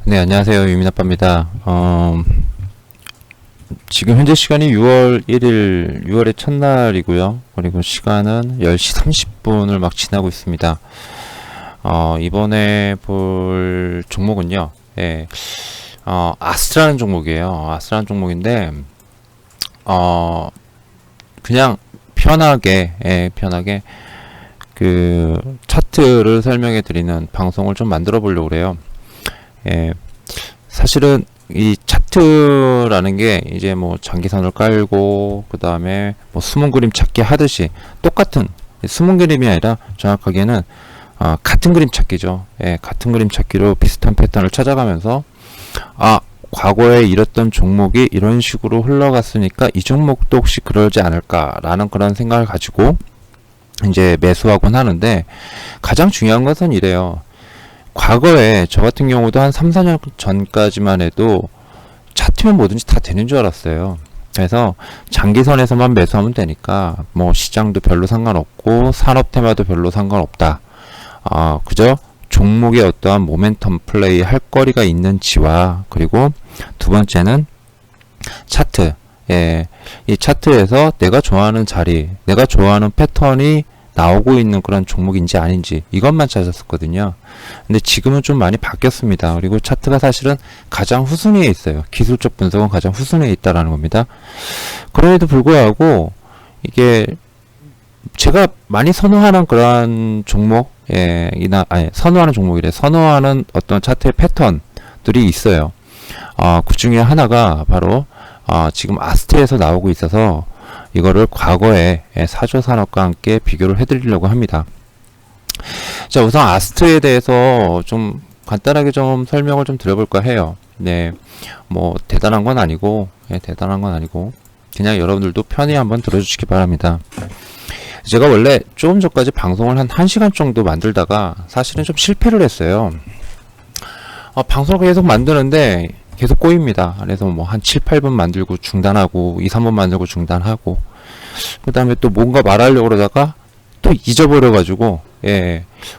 네, 안녕하세요. 유민아빠입니다. 지금 현재 시간이 6월 1일, 6월의 첫날이고요. 그리고 시간은 10시 30분을 막 지나고 있습니다. 이번에 볼 종목은요. 예, 아스트라는 종목이에요. 아스트라는 종목인데, 그냥 편하게, 편하게 그 차트를 설명해 드리는 방송을 좀 만들어 보려고 그래요. 예, 사실은 이 차트라는 게 이제 뭐 장기선을 깔고 그 다음에 뭐 숨은 그림 찾기 하듯이 똑같은 숨은 그림이 아니라 정확하게는 같은 그림 찾기죠. 예, 같은 그림 찾기로 비슷한 패턴을 찾아가면서 과거에 이랬던 종목이 이런 식으로 흘러갔으니까 이 종목도 혹시 그러지 않을까라는 그런 생각을 가지고 이제 매수하곤 하는데, 가장 중요한 것은 이래요. 과거에 저 같은 경우도 한 3, 4년 전까지만 해도 차트면 뭐든지 다 되는 줄 알았어요. 그래서 장기선에서만 매수하면 되니까 뭐 시장도 별로 상관없고 산업 테마도 별로 상관없다. 그저 종목의 어떠한 모멘텀 플레이 할 거리가 있는지와, 그리고 두 번째는 차트. 예, 이 차트에서 내가 좋아하는 자리, 내가 좋아하는 패턴이 나오고 있는 그런 종목인지 아닌지, 이것만 찾았었거든요. 근데 지금은 좀 많이 바뀌었습니다. 그리고 차트가 사실은 가장 후순위에 있어요. 기술적 분석은 가장 후순위에 있다라는 겁니다. 그럼에도 불구하고 이게 제가 많이 선호하는 그러한 종목, 선호하는 종목이래. 선호하는 어떤 차트의 패턴들이 있어요. 그 중에 하나가 바로 지금 아스트에서 나오고 있어서 이거를 과거에 사조산업과 함께 비교를 해드리려고 합니다. 자, 우선 아스트에 대해서 좀 간단하게 좀 설명을 좀 드려볼까 해요. 네, 뭐 대단한 건 아니고, 그냥 여러분들도 편히 한번 들어주시기 바랍니다. 제가 원래 조금 전까지 방송을 한 1시간 정도 만들다가 사실은 좀 실패를 했어요. 방송을 계속 만드는데 계속 꼬입니다. 그래서 뭐 한 7, 8분 만들고 중단하고 2, 3분 만들고 중단하고, 그 다음에 또 뭔가 말하려고 그러다가 또 잊어버려가지고,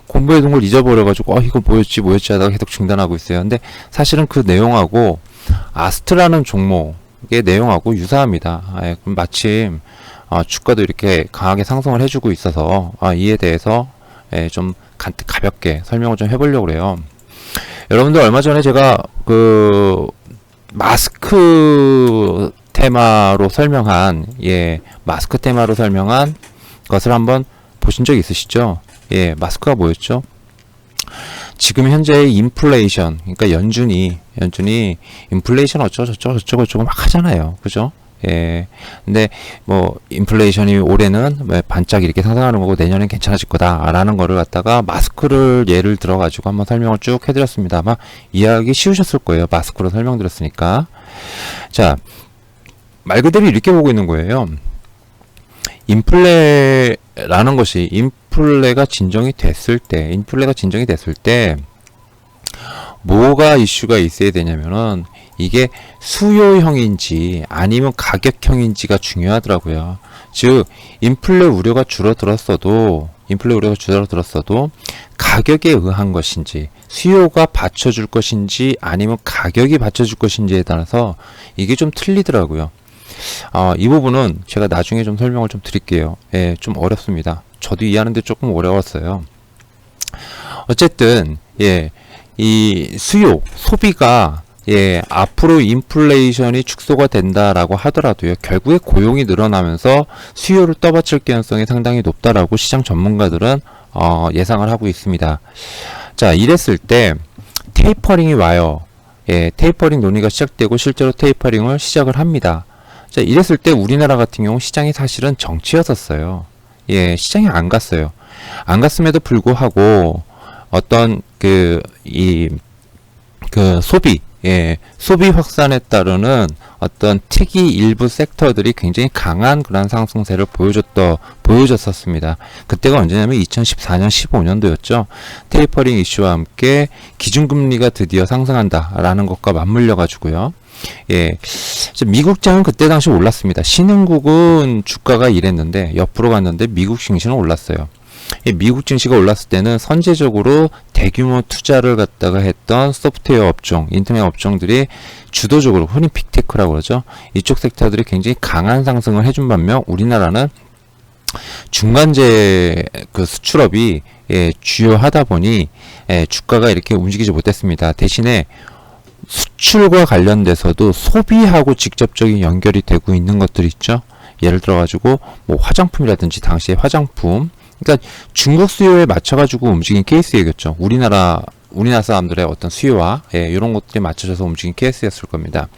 공부해둔 걸 잊어버려가지고 이거 뭐였지 하다가 계속 중단하고 있어요. 근데 사실은 그 내용하고 아스트라는 종목의 내용하고 유사합니다. 그럼 마침 주가도 이렇게 강하게 상승을 해주고 있어서 이에 대해서 좀 가볍게 설명을 좀 해보려고 그래요. 여러분들 얼마 전에 제가 그 마스크 테마로 설명한 것을 한번 보신 적 있으시죠? 마스크가 뭐였죠? 지금 현재의 인플레이션, 그러니까 연준이 인플레이션 어쩌고 막 하잖아요. 그죠? 근데 뭐 인플레이션이 올해는 반짝 이렇게 상승하는 거고 내년엔 괜찮아질 거다라는 거를 갖다가 마스크를 예를 들어 가지고 한번 설명을 쭉 해드렸습니다. 아마 이해하기 쉬우셨을 거예요. 마스크로 설명드렸으니까. 자, 말 그대로 이렇게 보고 있는 거예요. 인플레라는 것이 인플레가 진정이 됐을 때 뭐가 이슈가 있어야 되냐면은 이게 수요형인지 아니면 가격형인지가 중요하더라고요. 즉 인플레 우려가 줄어들었어도 가격에 의한 것인지, 수요가 받쳐줄 것인지 아니면 가격이 받쳐줄 것인지에 따라서 이게 좀 틀리더라고요. 이 부분은 제가 나중에 좀 설명을 좀 드릴게요. 좀 어렵습니다. 저도 이해하는데 조금 어려웠어요. 어쨌든 이 소비가 앞으로 인플레이션이 축소가 된다라고 하더라도요, 결국에 고용이 늘어나면서 수요를 떠받칠 가능성이 상당히 높다라고 시장 전문가들은 예상을 하고 있습니다. 자, 이랬을 때 테이퍼링이 와요. 테이퍼링 논의가 시작되고 실제로 테이퍼링을 시작을 합니다. 자, 이랬을 때 우리나라 같은 경우 시장이 사실은 정치였었어요. 시장이 안 갔어요. 안 갔음에도 불구하고 어떤 소비 확산에 따르는 어떤 특이 일부 섹터들이 굉장히 강한 그런 상승세를 보여줬었습니다. 그때가 언제냐면 2014년, 15년도였죠. 테이퍼링 이슈와 함께 기준금리가 드디어 상승한다라는 것과 맞물려 가지고요. 미국장은 그때 당시 올랐습니다. 신흥국은 주가가 이랬는데 옆으로 갔는데 미국 증시는 올랐어요. 이 미국 증시가 올랐을 때는 선제적으로 대규모 투자를 갖다가 했던 소프트웨어 업종, 인터넷 업종들이 주도적으로, 흔히 빅테크라고 그러죠. 이쪽 섹터들이 굉장히 강한 상승을 해준 반면 우리나라는 중간재 그 수출업이 주요하다 보니 주가가 이렇게 움직이지 못했습니다. 대신에 수출과 관련돼서도 소비하고 직접적인 연결이 되고 있는 것들이 있죠. 예를 들어 가지고 뭐 화장품이라든지 당시에 화장품, 그러니까 중국 수요에 맞춰 가지고 움직인 케이스이겠죠. 우리나라 사람들의 어떤 수요와 이런 것들이 맞춰져서 움직인 케이스였을 겁니다.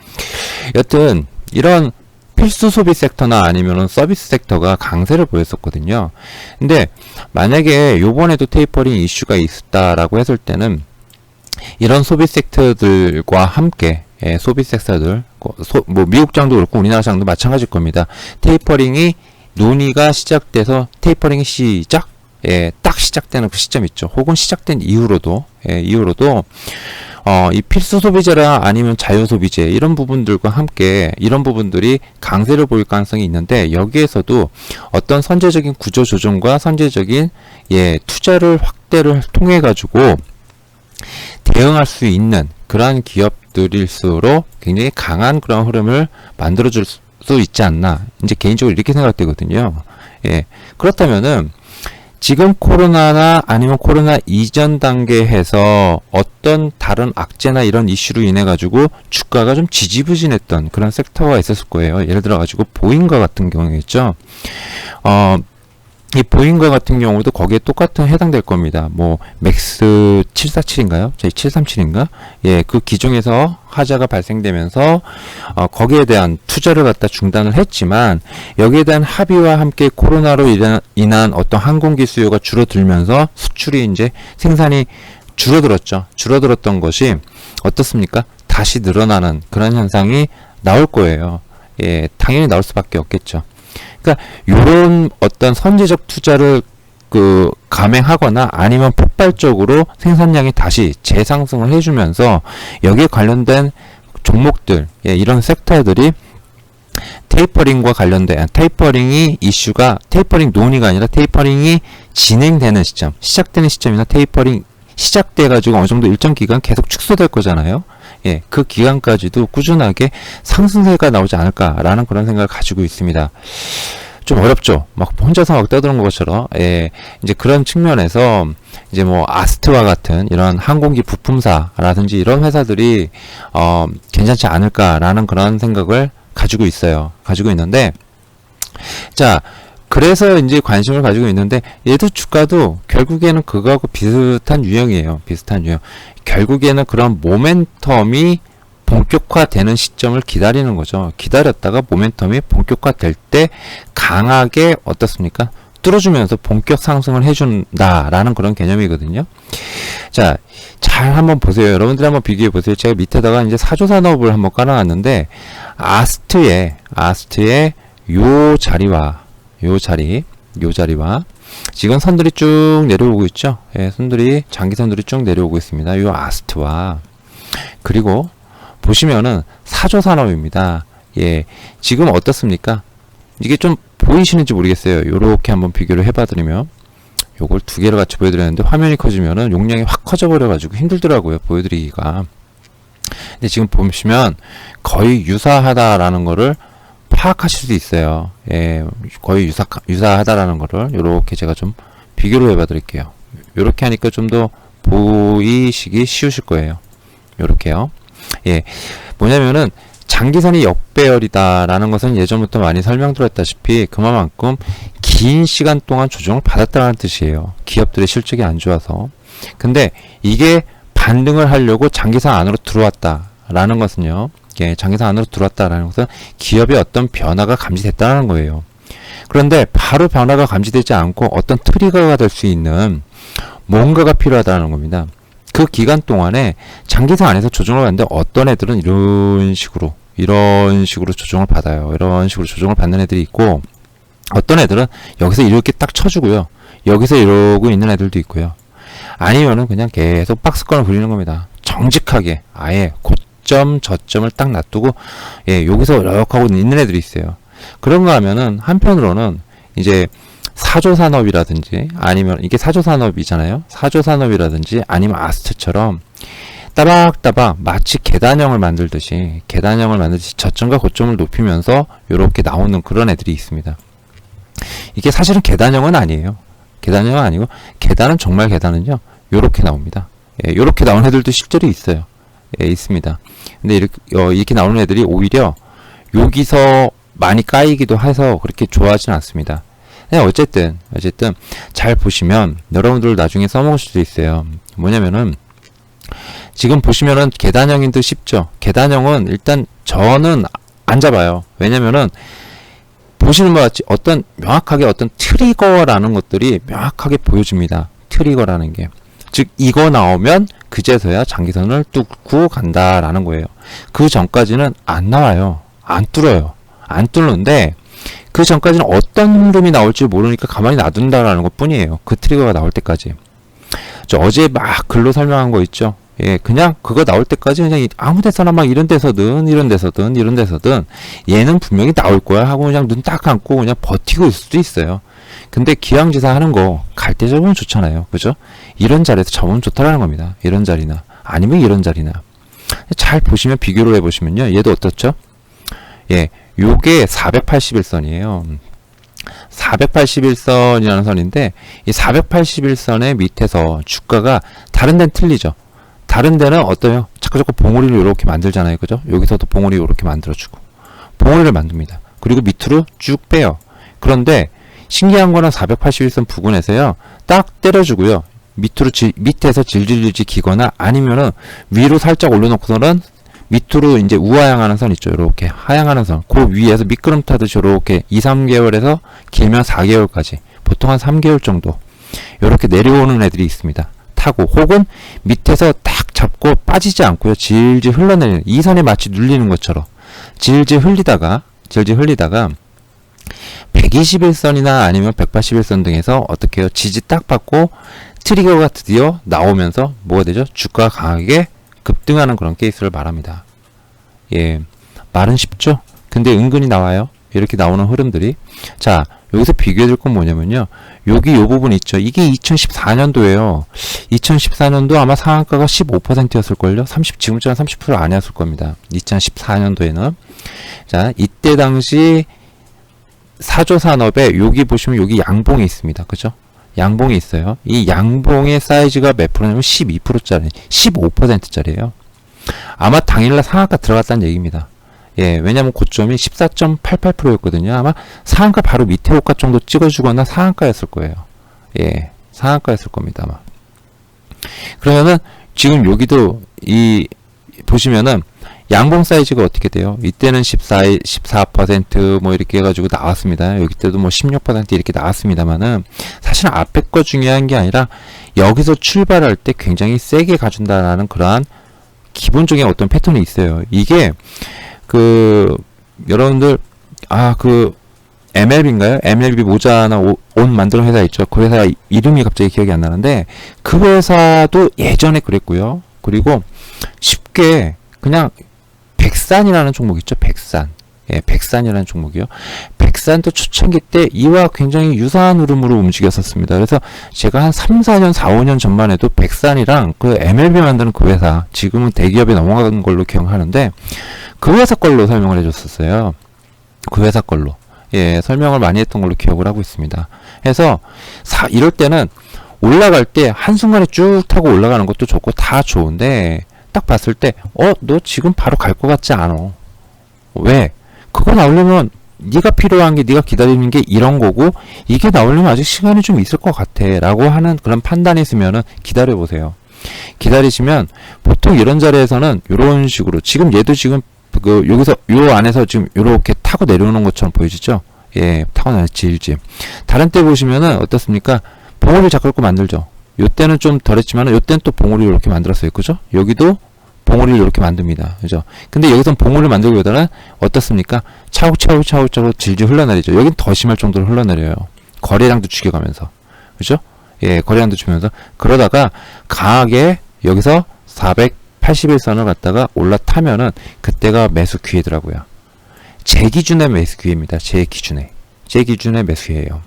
여튼 이런 필수 소비 섹터나 아니면은 서비스 섹터가 강세를 보였었거든요. 근데 만약에 요번에도 테이퍼링 이슈가 있었다라고 했을 때는 이런 소비 섹터들과 함께 소비 섹터들, 뭐 미국 장도 그렇고 우리나라 장도 마찬가지일 겁니다. 테이퍼링이 논의가 시작돼서 테이퍼링이 딱 시작되는 그 시점 있죠. 혹은 시작된 이후로도 이 필수 소비재라 아니면 자유 소비재 이런 부분들과 함께 이런 부분들이 강세를 보일 가능성이 있는데, 여기에서도 어떤 선제적인 구조 조정과 선제적인 투자를 확대를 통해 가지고 대응할 수 있는 그러한 기업들일수록 굉장히 강한 그런 흐름을 만들어줄 수 있지 않나, 이제 개인적으로 이렇게 생각되거든요. 그렇다면은 지금 코로나나 아니면 코로나 이전 단계에서 어떤 다른 악재나 이런 이슈로 인해 가지고 주가가 좀 지지부진했던 그런 섹터가 있었을 거예요. 예를 들어 가지고 보잉과 같은 경우겠죠. 이 보잉과 같은 경우도 거기에 똑같은 해당될 겁니다. 뭐 맥스 747인가요? 저희 737인가? 그 기종에서 하자가 발생되면서 거기에 대한 투자를 갖다 중단을 했지만, 여기에 대한 합의와 함께 코로나로 인한 어떤 항공기 수요가 줄어들면서 수출이 이제 생산이 줄어들었죠. 줄어들었던 것이 어떻습니까? 다시 늘어나는 그런 현상이 나올 거예요. 당연히 나올 수밖에 없겠죠. 그러니까 요런 어떤 선제적 투자를 감행하거나 아니면 폭발적으로 생산량이 다시 재상승을 해주면서 여기에 관련된 종목들, 이런 섹터들이 테이퍼링과 관련된 테이퍼링이 이슈가 테이퍼링 논의가 아니라 테이퍼링이 진행되는 시점, 시작되는 시점이나 테이퍼링 시작돼 가지고 어느 정도 일정 기간 계속 축소될 거잖아요. 그 기간까지도 꾸준하게 상승세가 나오지 않을까라는 그런 생각을 가지고 있습니다. 좀 어렵죠. 막 혼자서 막 떠드는 것처럼. 이제 그런 측면에서 이제 뭐 아스트와 같은 이런 항공기 부품사라든지 이런 회사들이 괜찮지 않을까라는 그런 생각을 가지고 있는데, 자, 그래서 이제 관심을 가지고 있는데, 얘도 주가도 결국에는 그거하고 비슷한 유형이에요. 비슷한 유형. 결국에는 그런 모멘텀이 본격화되는 시점을 기다리는 거죠. 기다렸다가 모멘텀이 본격화될 때 강하게 어떻습니까? 뚫어주면서 본격 상승을 해준다라는 그런 개념이거든요. 자, 잘 한번 보세요. 여러분들 한번 비교해 보세요. 제가 밑에다가 이제 사조산업을 한번 깔아놨는데, 아스트의 요 자리와 지금 선들이 쭉 내려오고 있죠. 장기 선들이 쭉 내려오고 있습니다. 요 아스트와, 그리고 보시면은 사조산업입니다. 지금 어떻습니까? 이게 좀 보이시는지 모르겠어요. 요렇게 한번 비교를 해봐드리면, 요걸 두 개를 같이 보여드렸는데 화면이 커지면은 용량이 확 커져버려가지고 힘들더라고요, 보여드리기가. 근데 지금 보시면 거의 유사하다라는 거를 파악하실 수 있어요. 거의 유사하다라는 거를 요렇게 제가 좀 비교를 해봐드릴게요. 요렇게 하니까 좀 더 보이시기 쉬우실 거예요. 요렇게요. 뭐냐면은 장기선이 역배열이다라는 것은 예전부터 많이 설명드렸다시피 그만큼 긴 시간 동안 조정을 받았다는 뜻이에요. 기업들의 실적이 안 좋아서. 근데 이게 반등을 하려고 장기선 안으로 들어왔다라는 것은요. 장기선 안으로 들어왔다라는 것은 기업의 어떤 변화가 감지됐다는 거예요. 그런데 바로 변화가 감지되지 않고 어떤 트리거가 될 수 있는 뭔가가 필요하다는 겁니다. 그 기간 동안에 장기선 안에서 조정을 받는데 어떤 애들은 이런 식으로 조정을 받아요. 이런 식으로 조정을 받는 애들이 있고, 어떤 애들은 여기서 이렇게 딱 쳐주고요. 여기서 이러고 있는 애들도 있고요. 아니면은 그냥 계속 박스권을 부리는 겁니다. 정직하게 아예 고점 저점을 딱 놔두고 여기서 이렇게 하고 있는 애들이 있어요. 그런가 하면은 한편으로는 이제 사조산업이라든지 아니면 이게 사조산업이잖아요. 사조산업이라든지 아니면 아스트처럼 따박따박 마치 계단형을 만들듯이 저점과 고점을 높이면서 이렇게 나오는 그런 애들이 있습니다. 이게 사실은 계단형은 아니에요. 계단형은 아니고 계단은 정말 계단은요. 요렇게 나옵니다. 예, 요렇게 나오는 애들도 실제로 있어요. 예, 있습니다. 근데 이렇게 나오는 애들이 오히려 여기서 많이 까이기도 해서 그렇게 좋아하진 않습니다. 네, 어쨌든 잘 보시면 여러분들 나중에 써먹을 수도 있어요. 뭐냐면은 지금 보시면은 계단형인도 쉽죠. 계단형은 일단 저는 안 잡아요. 왜냐면은 보시는 바와 같이 명확하게 어떤 트리거라는 것들이 명확하게 보여줍니다. 트리거라는 게. 즉 이거 나오면 그제서야 장기선을 뚫고 간다라는 거예요. 그 전까지는 안 나와요. 안 뚫어요. 안 뚫는데 그 전까지는 어떤 흐름이 나올지 모르니까 가만히 놔둔다라는 것 뿐이에요. 그 트리거가 나올 때까지. 저 어제 막 글로 설명한 거 있죠. 예, 그냥 그거 나올 때까지 그냥 아무 데서나 막 이런 데서든 얘는 분명히 나올 거야 하고 그냥 눈 딱 감고 그냥 버티고 있을 수도 있어요. 근데 기왕지사 하는 거 갈 때 접으면 좋잖아요. 그죠? 이런 자리에서 접으면 좋다라는 겁니다. 이런 자리나 아니면 이런 자리나 잘 보시면 비교를 해보시면요. 얘도 어떻죠? 예, 요게 481선이에요. 481선이라는 선인데 이 481선의 밑에서 주가가 다른 데는 틀리죠. 다른 데는 어때요? 자꾸 봉우리를 이렇게 만들잖아요. 그죠? 여기서도 봉우리 이렇게 만들어주고 봉우리를 만듭니다. 그리고 밑으로 쭉 빼요. 그런데 신기한 거는 481선 부근에서요. 딱 때려주고요. 밑에서 질질질질 기거나 아니면은 위로 살짝 올려놓고서는 밑으로 이제 우하향하는 선 있죠. 이렇게 하향하는 선. 그 위에서 미끄럼 타듯이 이렇게 2, 3개월에서 길면 4개월까지 보통 한 3개월 정도 이렇게 내려오는 애들이 있습니다. 타고 혹은 밑에서 딱 잡고 빠지지 않고요. 질질 흘러내리는 이 선에 마치 눌리는 것처럼 질질 흘리다가 121선이나 아니면 181선 등에서 어떻게 해요? 지지 딱 받고 트리거가 드디어 나오면서 뭐가 되죠? 주가가 강하게 급등하는 그런 케이스를 말합니다. 예, 말은 쉽죠? 근데 은근히 나와요. 이렇게 나오는 흐름들이. 자, 여기서 비교해 줄 건 뭐냐면요. 여기 요 부분 있죠. 이게 2014년도예요. 2014년도 아마 상한가가 15%였을걸요? 지금처럼 30% 아니었을 겁니다. 2014년도에는. 자, 이때 당시 사조산업에 여기 보시면 여기 양봉이 있습니다. 그죠? 양봉이 있어요. 이 양봉의 사이즈가 몇 프로냐면 12%짜리, 15%짜리예요. 아마 당일날 상한가 들어갔다는 얘기입니다. 예, 왜냐면 고점이 14.88%였거든요. 아마 상한가 바로 밑에 호가 정도 찍어주거나 상한가였을 거예요. 예, 상한가였을 겁니다, 아마. 그러면은 지금 여기도 보시면은 양봉 사이즈가 어떻게 돼요? 이때는 14% 뭐 이렇게 해가지고 나왔습니다. 여기 때도 뭐 16% 이렇게 나왔습니다만은 사실은 앞에 거 중요한 게 아니라 여기서 출발할 때 굉장히 세게 가준다라는 그러한 기본적인 어떤 패턴이 있어요. 이게 여러분들 MLB인가요? MLB 모자나 옷 만드는 회사 있죠. 그 회사 이름이 갑자기 기억이 안 나는데 그 회사도 예전에 그랬고요. 그리고 쉽게 그냥 백산이라는 종목 있죠. 백산. 예, 백산이라는 종목이요. 백산도 초창기 때 이와 굉장히 유사한 흐름으로 움직였었습니다. 그래서 제가 한 3, 4년, 4, 5년 전만 해도 백산이랑 그 MLB 만드는 그 회사, 지금은 대기업에 넘어간 걸로 기억하는데 그 회사 걸로 설명을 해줬었어요. 그 회사 걸로. 예, 설명을 많이 했던 걸로 기억을 하고 있습니다. 그래서 이럴 때는 올라갈 때 한순간에 쭉 타고 올라가는 것도 좋고 다 좋은데 딱 봤을 때 너 지금 바로 갈 것 같지 않아. 왜? 그거 나오려면 네가 필요한 게 네가 기다리는 게 이런 거고 이게 나오려면 아직 시간이 좀 있을 것 같아 라고 하는 그런 판단이 있으면은 기다려 보세요. 기다리시면 보통 이런 자리에서는 이런 식으로 지금 얘도 지금 여기서 요 안에서 지금 요렇게 타고 내려오는 것처럼 보이시죠? 예, 타고 질질. 다른 때 보시면은 어떻습니까? 봉우리 자꾸 만들죠. 요때는 좀 덜했지만 요때는 또 봉우리 이렇게 만들었어요. 그죠? 여기도 봉우리를 이렇게 만듭니다. 그죠? 근데 여기선 봉우리를 만들기보다는 어떻습니까? 차곡차곡 질질 흘러내리죠. 여긴 더 심할 정도로 흘러내려요. 거래량도 죽여가면서. 그죠? 예, 거래량도 주면서. 그러다가 강하게 여기서 481선을 갖다가 올라타면은 그때가 매수 기회더라고요. 제 기준의 매수 기회입니다. 제 기준의 매수 기회예요.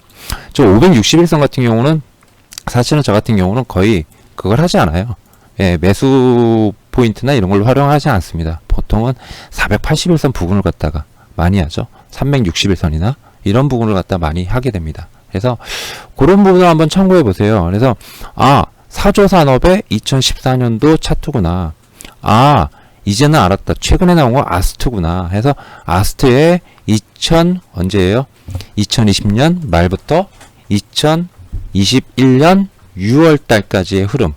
저 561선 같은 경우는 사실은 저 같은 경우는 거의 그걸 하지 않아요. 예, 매수 포인트나 이런 걸로 활용하지 않습니다. 보통은 481선 부분을 갖다가 많이 하죠. 361선이나 이런 부분을 갖다 많이 하게 됩니다. 그래서 그런 부분을 한번 참고해 보세요. 그래서 사조산업의 2014년도 차트구나. 이제는 알았다. 최근에 나온 거 아스트구나. 해서 아스트의 언제예요? 2020년 말부터 2021년 6월 달까지의 흐름.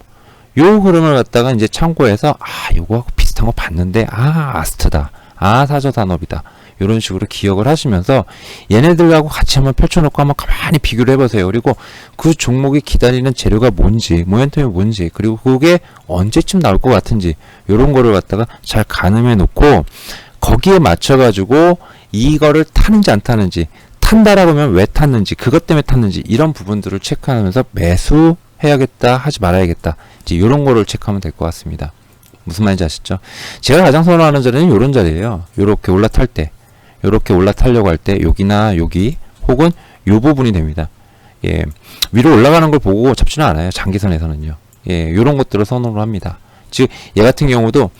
요 흐름을 갖다가 이제 참고해서 요거하고 비슷한 거 봤는데 아스트다. 사조산업이다. 이런 식으로 기억을 하시면서 얘네들하고 같이 한번 펼쳐놓고 한번 가만히 비교를 해보세요. 그리고 그 종목이 기다리는 재료가 뭔지, 모멘텀이 뭔지, 그리고 그게 언제쯤 나올 것 같은지 이런 거를 갖다가 잘 가늠해 놓고 거기에 맞춰가지고 이거를 타는지 안 타는지, 탄다라고 하면 왜 탔는지, 그것 때문에 탔는지 이런 부분들을 체크하면서 매수해야겠다, 하지 말아야겠다, 이제 이런 거를 체크하면 될 것 같습니다. 무슨 말인지 아시죠? 제가 가장 선호하는 자리는 이런 자리예요. 요렇게 올라탈 때, 요렇게 올라타려고 할 때 여기나 여기 혹은 요 부분이 됩니다. 예, 위로 올라가는 걸 보고 잡지는 않아요. 장기선에서는요. 예, 요런 것들을 선호를 합니다. 즉, 얘 같은 경우도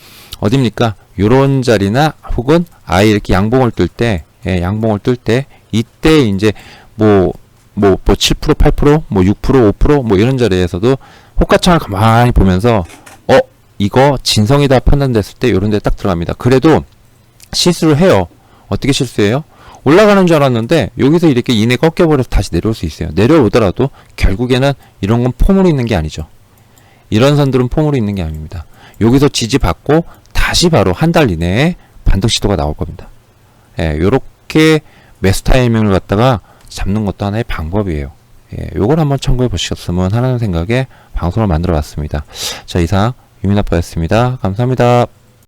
어딥니까? 요런 자리나 혹은 아예 이렇게 양봉을 뜰 때, 양봉을 뜰 때 이때 이제 뭐 7%, 8%, 6%, 5% 이런 자리에서도 호가창을 가만히 보면서 이거 진성이다 판단됐을 때 요런 데 딱 들어갑니다. 그래도 실수를 해요. 어떻게 실수해요? 올라가는 줄 알았는데 여기서 이렇게 이내 꺾여버려서 다시 내려올 수 있어요. 내려오더라도 결국에는 이런 건 폼으로 있는 게 아니죠. 이런 선들은 폼으로 있는 게 아닙니다. 여기서 지지받고 다시 바로 한 달 이내에 반등 시도가 나올 겁니다. 요렇게 매수 타이밍을 갖다가 잡는 것도 하나의 방법이에요. 요걸 한번 참고해 보셨으면 하는 생각에 방송을 만들어 봤습니다. 자, 이상 유민아빠였습니다. 감사합니다.